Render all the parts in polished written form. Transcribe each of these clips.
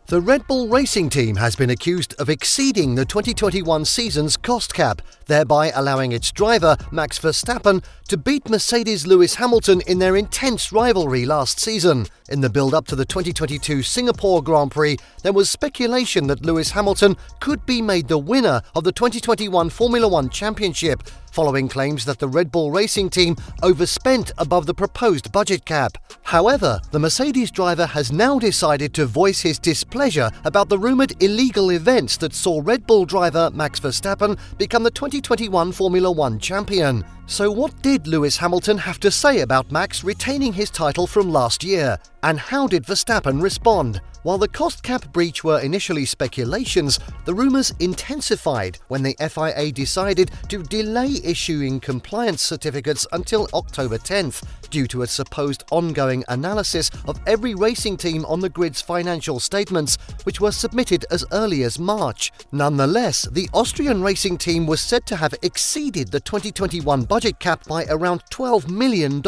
The Red Bull Racing team has been accused of exceeding the 2021 season's cost cap, thereby allowing its driver, Max Verstappen, to beat Mercedes' Lewis Hamilton in their intense rivalry last season. In the build-up to the 2022 Singapore Grand Prix, there was speculation that Lewis Hamilton could be made the winner of the 2021 Formula One Championship, following claims that the Red Bull Racing team overspent above the proposed budget cap. However, the Mercedes driver has now decided to voice his displeasure about the rumoured illegal events that saw Red Bull driver Max Verstappen become the 2021 Formula One champion. So what did Lewis Hamilton have to say about Max retaining his title from last year? And how did Verstappen respond? While the cost cap breach were initially speculations, the rumours intensified when the FIA decided to delay issuing compliance certificates until October 10th, due to a supposed ongoing analysis of every racing team on the grid's financial statements, which were submitted as early as March. Nonetheless, the Austrian racing team was said to have exceeded the 2021 budget cap by around $12 million,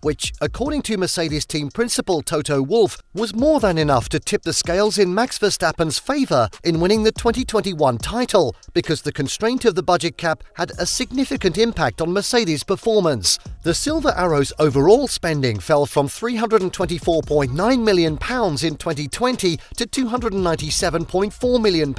which, according to Mercedes team principal Toto Wolff, was more than enough to tip the scales in Max Verstappen's favour in winning the 2021 title, because the constraint of the budget cap had a significant impact on Mercedes' performance. The Silver Arrow's overall spending fell from £324.9 million in 2020 to £297.4 million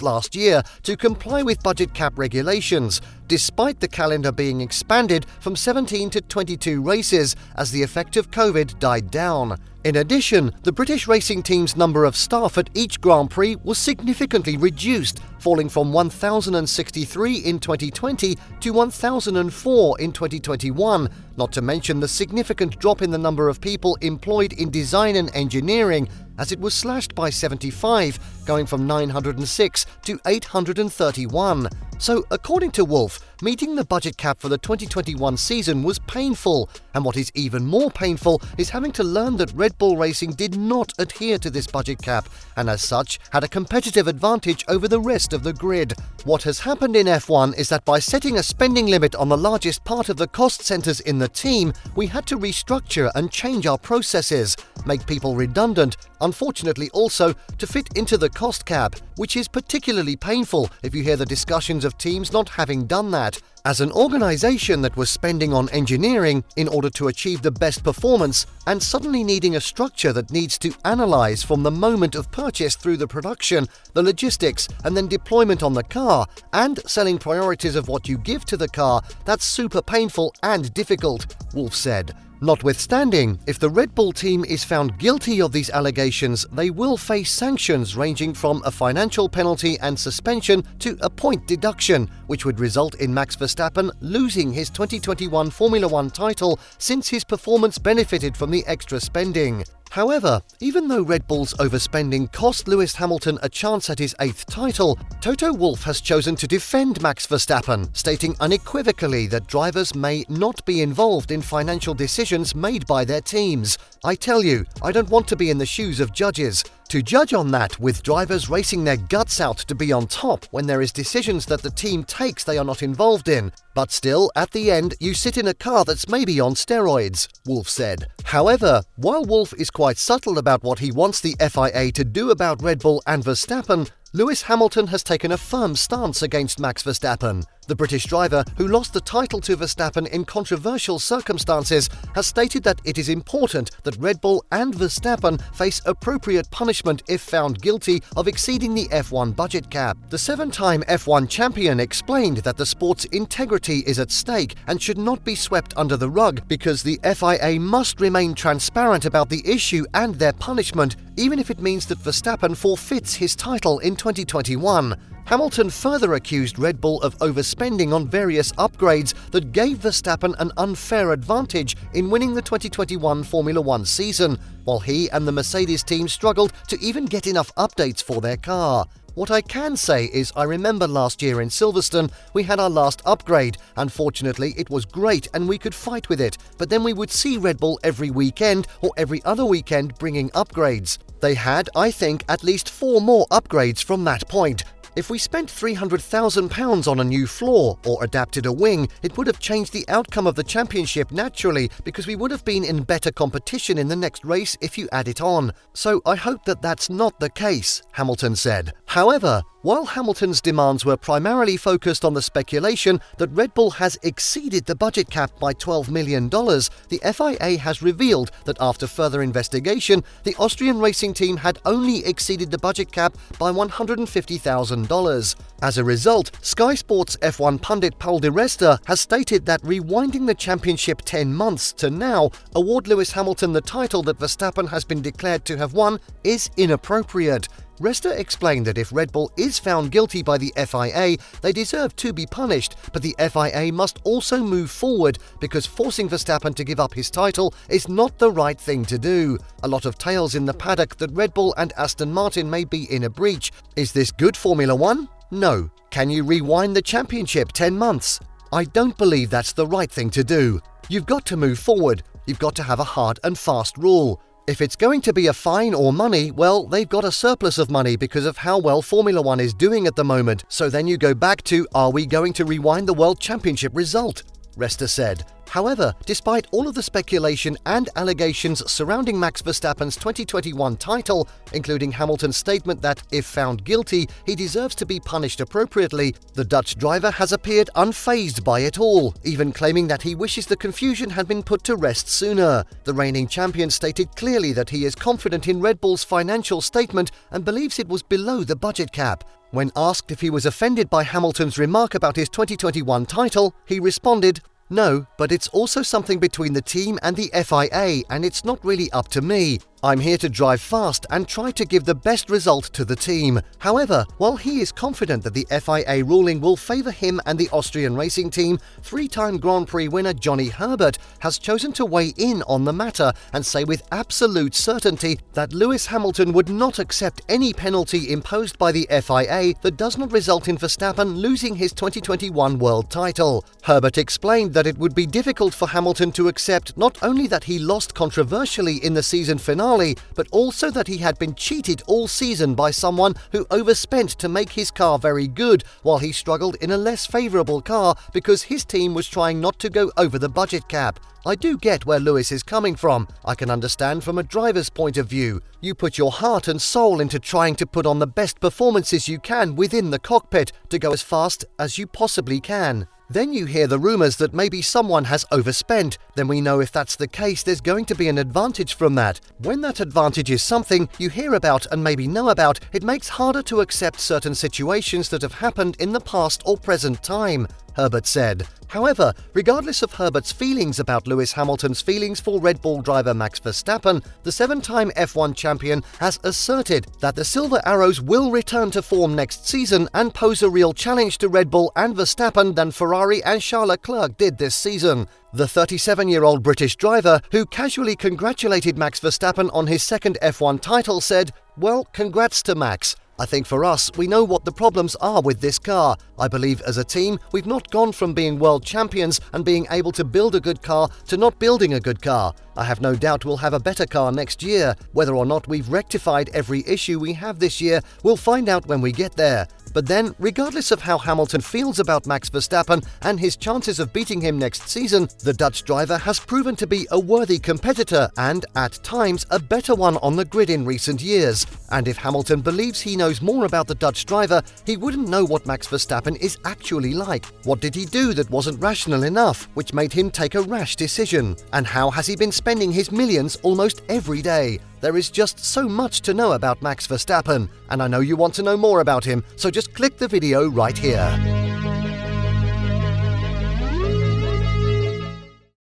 last year to comply with budget cap regulations, despite the calendar being expanded from 17 to 22 races as the effect of COVID died down. In addition, the British racing team's number of staff at each Grand Prix was significantly reduced, falling from 1,063 in 2020 to 1,004 in 2021, not to mention the significant drop in the number of people employed in design and engineering, as it was slashed by 75, going from 906 to 831. So, according to Wolff, meeting the budget cap for the 2021 season was painful, and what is even more painful is having to learn that Red Bull Racing did not adhere to this budget cap, and as such had a competitive advantage over the rest of the grid. What has happened in F1 is that by setting a spending limit on the largest part of the cost centres in the team, we had to restructure and change our processes, make people redundant, unfortunately also to fit into the cost cap, which is particularly painful if you hear the discussions of teams not having done that. As an organisation that was spending on engineering in order to achieve the best performance and suddenly needing a structure that needs to analyse from the moment of purchase through the production, the logistics and then deployment on the car, and selling priorities of what you give to the car, that's super painful and difficult, Wolff said. Notwithstanding, if the Red Bull team is found guilty of these allegations, they will face sanctions ranging from a financial penalty and suspension to a point deduction, which would result in Max Verstappen losing his 2021 Formula One title since his performance benefited from the extra spending. However, even though Red Bull's overspending cost Lewis Hamilton a chance at his 8th title, Toto Wolff has chosen to defend Max Verstappen, stating unequivocally that drivers may not be involved in financial decisions made by their teams. "I tell you, I don't want to be in the shoes of judges. To judge on that, with drivers racing their guts out to be on top when there is decisions that the team takes they are not involved in. But still, at the end, you sit in a car that's maybe on steroids," Wolff said. However, while Wolff is quite subtle about what he wants the FIA to do about Red Bull and Verstappen, Lewis Hamilton has taken a firm stance against Max Verstappen. The British driver, who lost the title to Verstappen in controversial circumstances, has stated that it is important that Red Bull and Verstappen face appropriate punishment if found guilty of exceeding the F1 budget cap. The 7-time F1 champion explained that the sport's integrity is at stake and should not be swept under the rug, because the FIA must remain transparent about the issue and their punishment, even if it means that Verstappen forfeits his title in 2021. Hamilton further accused Red Bull of overspending on various upgrades that gave Verstappen an unfair advantage in winning the 2021 Formula One season, while he and the Mercedes team struggled to even get enough updates for their car. "What I can say is I remember last year in Silverstone we had our last upgrade. Unfortunately, it was great and we could fight with it, but then we would see Red Bull every weekend or every other weekend bringing upgrades. They had, I think, at least 4 more upgrades from that point. If we spent £300,000 on a new floor or adapted a wing, it would have changed the outcome of the championship naturally because we would have been in better competition in the next race if you add it on. So I hope that that's not the case, Hamilton said. However, while Hamilton's demands were primarily focused on the speculation that Red Bull has exceeded the budget cap by $12 million, the FIA has revealed that after further investigation, the Austrian racing team had only exceeded the budget cap by $150,000. As a result, Sky Sports F1 pundit Paul Di Resta has stated that rewinding the championship 10 months to now award Lewis Hamilton the title that Verstappen has been declared to have won is inappropriate. Resta explained that if Red Bull is found guilty by the FIA, they deserve to be punished, but the FIA must also move forward because forcing Verstappen to give up his title is not the right thing to do. A lot of tales in the paddock that Red Bull and Aston Martin may be in a breach. Is this good Formula One? No. Can you rewind the championship 10 months? I don't believe that's the right thing to do. You've got to move forward. You've got to have a hard and fast rule. If it's going to be a fine or money, well, they've got a surplus of money because of how well Formula One is doing at the moment. So then you go back to, are we going to rewind the World Championship result? Resta said. However, despite all of the speculation and allegations surrounding Max Verstappen's 2021 title, including Hamilton's statement that, if found guilty, he deserves to be punished appropriately, the Dutch driver has appeared unfazed by it all, even claiming that he wishes the confusion had been put to rest sooner. The reigning champion stated clearly that he is confident in Red Bull's financial statement and believes it was below the budget cap. When asked if he was offended by Hamilton's remark about his 2021 title, he responded, "No, but it's also something between the team and the FIA, and it's not really up to me. I'm here to drive fast and try to give the best result to the team." However, while he is confident that the FIA ruling will favour him and the Austrian racing team, three-time Grand Prix winner Johnny Herbert has chosen to weigh in on the matter and say with absolute certainty that Lewis Hamilton would not accept any penalty imposed by the FIA that does not result in Verstappen losing his 2021 world title. Herbert explained that it would be difficult for Hamilton to accept not only that he lost controversially in the season finale, but also that he had been cheated all season by someone who overspent to make his car very good while he struggled in a less favourable car because his team was trying not to go over the budget cap. I do get where Lewis is coming from. I can understand from a driver's point of view. You put your heart and soul into trying to put on the best performances you can within the cockpit to go as fast as you possibly can. Then you hear the rumours that maybe someone has overspent. Then we know if that's the case, there's going to be an advantage from that. When that advantage is something you hear about and maybe know about, it makes harder to accept certain situations that have happened in the past or present time, Herbert said. However, regardless of Herbert's feelings about Lewis Hamilton's feelings for Red Bull driver Max Verstappen, the seven-time F1 champion has asserted that the Silver Arrows will return to form next season and pose a real challenge to Red Bull and Verstappen than Ferrari and Charles Leclerc did this season. The 37-year-old British driver, who casually congratulated Max Verstappen on his second F1 title, said, "Well, congrats to Max. I think for us, we know what the problems are with this car. I believe as a team, we've not gone from being world champions and being able to build a good car to not building a good car. I have no doubt we'll have a better car next year. Whether or not we've rectified every issue we have this year, we'll find out when we get there. But then, regardless of how Hamilton feels about Max Verstappen and his chances of beating him next season, the Dutch driver has proven to be a worthy competitor and, at times, a better one on the grid in recent years. And if Hamilton believes he knows more about the Dutch driver, he wouldn't know what Max Verstappen is actually like. What did he do that wasn't rational enough, which made him take a rash decision? And how has he been spending his millions almost every day? There is just so much to know about Max Verstappen, and I know you want to know more about him, so just click the video right here.